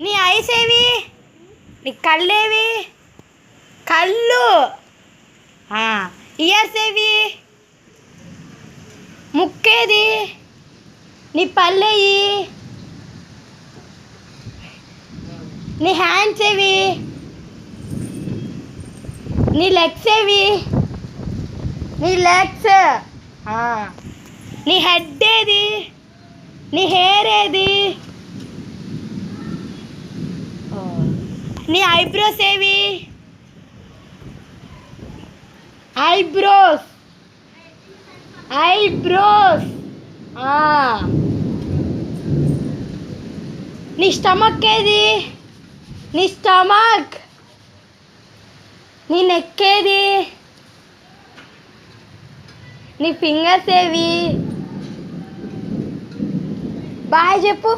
నీ ఐస్ ఏవి? నీ కళ్ళేవి? కళ్ళు. ఇయర్స్ ఏవి? ముక్కేది? నీ పళ్ళేయి? నీ హ్యాండ్స్ ఏవి? నీ లెగ్స్ ఏవి? నీ లెగ్స్. నీ హెడ్ ఏది? నీ హెయిర్ ఏది? నీ ఐబ్రోస్ ఏవి? ఐబ్రోస్. ఐబ్రోస్. నీ స్టమక్ ఏది? నీ స్టమక్. నీ నెక్ ఏది? నీ ఫింగర్స్ ఏవి? బాయ్ చెప్పు.